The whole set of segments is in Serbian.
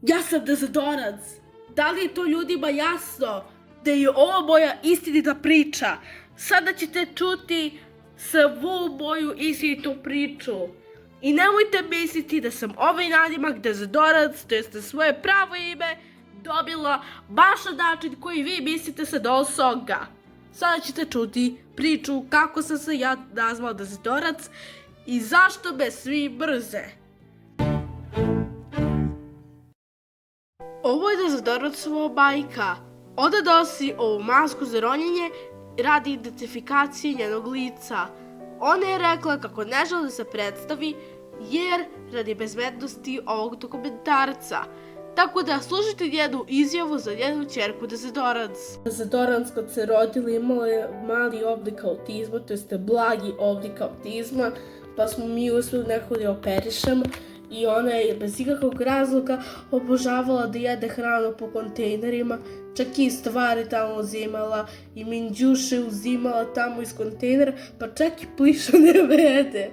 Ja sam dezodorac. Da li je to ljudima jasno da je ovo moja istinita priča? Sada ćete čuti svu moju istinitu priču. I nemojte misliti da sam ovaj nadimak dezodorac, to jeste svoje pravo ime, dobila baš na način koji vi mislite sa Dolsoga. Sada ćete čuti priču kako sam se ja nazvala dezodorac i zašto me svi mrze. Ovo je dezodoracova majka. Ona nosi ovu masku za ronjenje radi identifikacije njenog lica. Ona je rekla kako ne želi da se predstavi jer radi bezbednosti ovog dokumentarca. Tako da slušajte njenu izjavu za njenu ćerku dezodorac. Dezodorac kad se rodila imala je mali oblik autizma, to jeste blagi oblik autizma, pa smo mi uspjeli nekako da je operišemo. I ona je bez ikakvog razloga obožavala da jede hranu po kontejnerima, čak i stvari tamo uzimala i minđuše uzimala tamo iz kontejnera, pa čak i plišane mede.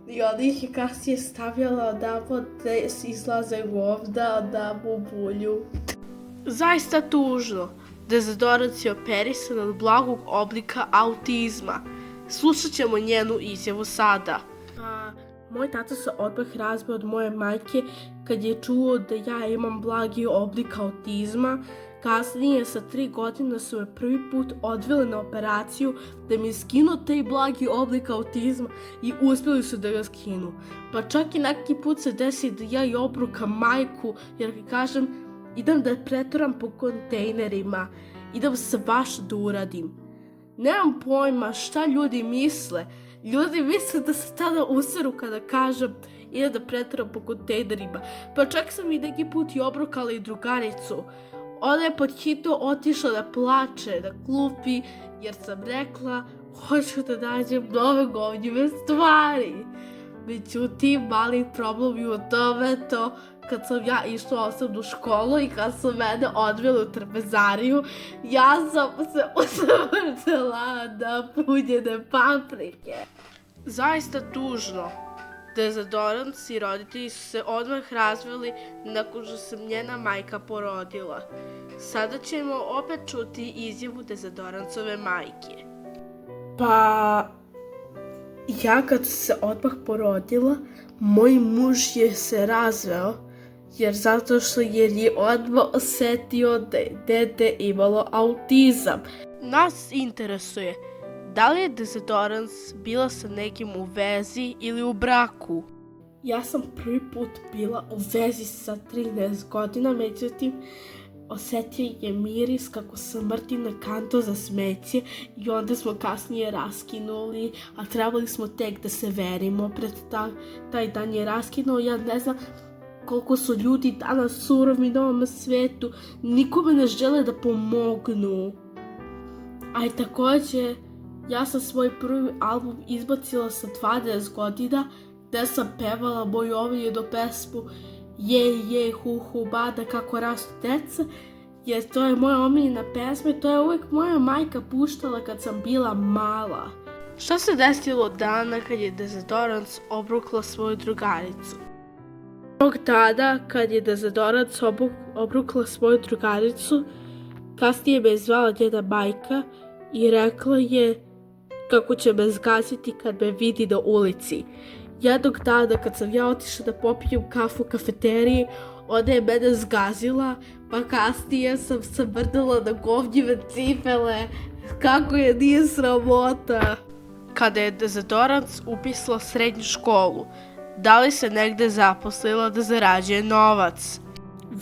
I onda ih je kasnije stavljala odamo da izlazaju ovda, odamo u bulju. Zaista tužno. Dezodorac je operisan od blagog oblika autizma. Slušat ćemo njenu izjavu sada. Moj tata se odmah razbio od moje majke kad je čuo da ja imam blagi oblik autizma. Kasnije sa 3 godine su me prvi put odveli na operaciju da mi skinu taj blagi oblik autizma i uspjeli su da ga skinu. Pa čak i neki put se desi da ja i obrukam majku jer kažem idem da preturam po kontejnerima, idem se baš da uradim. Nemam pojma šta ljudi misle. Ljudi misle da se tada useru kada kažem idem da preturam po kontejnerima. Pa čak sam i neki put i obrukala i drugaricu. Ona je pod hitno otišla da plače na klupi jer sam rekla hoću da nađem nove govnjive stvari. Međutim, mali problem je u tome to kad sam ja išla u osnovnu školu i kad su mene odveli u trpezariju, ja sam se usmrtila na punjene paprike. Zaista tužno. Dezodorac i roditelji su se odmah razveli nakon što sam njena majka porodila. Sada ćemo opet čuti izjavu Dezodoracove majke. Pa, ja kad sam se odmah porodila, moj muž je se razveo, jer zato što je odmah osetio da je dete imalo autizam. Nas interesuje, da li je Dezodorac bila sa nekim u vezi ili u braku? Ja sam prvi put bila u vezi sa 13 godina, međutim, osetio je miris kako sam mrtim na kantu za smeće i onda smo kasnije raskinuli, a trebali smo tek da se verimo pred taj dan je raskinuo. Ja ne znam koliko su ljudi danas surovi na ovom svetu, nikome ne žele da pomognu. A i također, ja sam svoj prvi album izbacila sa 20 godina gde sam pevala moju omiljenu pesmu Je, hu, hu, bada, kako rastu deca, jer to je moja omiljena pesma i to je uvijek moja majka puštala kad sam bila mala. Šta se desilo dana kad je Dezodorac obrukla svoju drugaricu? Tog dana kad je Dezodorac obrukla svoju drugaricu, kasnije me je zvala njena majka i rekla je kako će me zgaziti kad me vidi na ulici. Jednog dana kad sam ja otišla da popijem kafu u kafeteriji, ona je mene zgazila, pa kasnije sam se mrdala na govnjive cipele. Kako je nije sramota. Kada je Dezodorac upisala srednju školu, da li se negde zaposlila da zarađuje novac?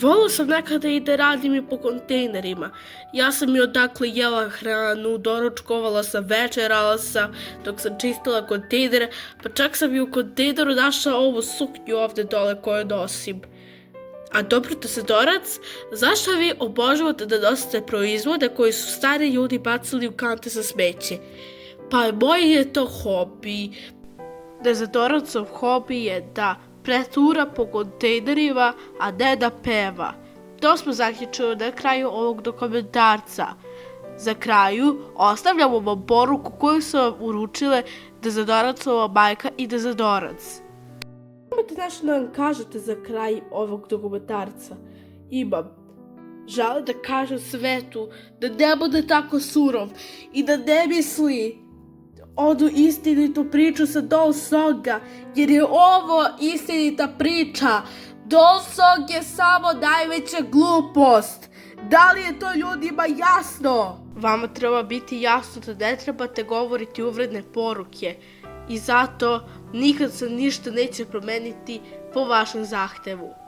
Volila sam nekada i da radim i po kontejnerima. Ja sam i odakle jela hranu, doručkovala sam, večerala sam dok sam čistila kontejnere, pa čak sam i u kontejneru našla ovu suknju ovde dole koju nosim. A dobro, Dezodorac, zašto vi obožavate da nosite proizvode koji su stari ljudi bacili u kante za smeće? Pa moj je to hobi. Dezodoracov hobi je da pretura po kontejnerima, a ne da peva. To smo zaključili na kraju ovog dokumentarca. Za kraju ostavljamo vam poruku koju su vam uručile Dezodoracova majka i Dezodorac. Imate nešto da nam kažete za kraj ovog dokumentarca? imam. Želim da kažem svetu da ne bude tako surov i da ne misli onu istinitu priču sa Dawsonga, jer je ovo istinita priča. Dawsong je samo najveća glupost. Da li je to ljudima jasno? Vama treba biti jasno da ne trebate govoriti uvredne poruke i zato nikad se ništa neće promeniti po vašem zahtevu.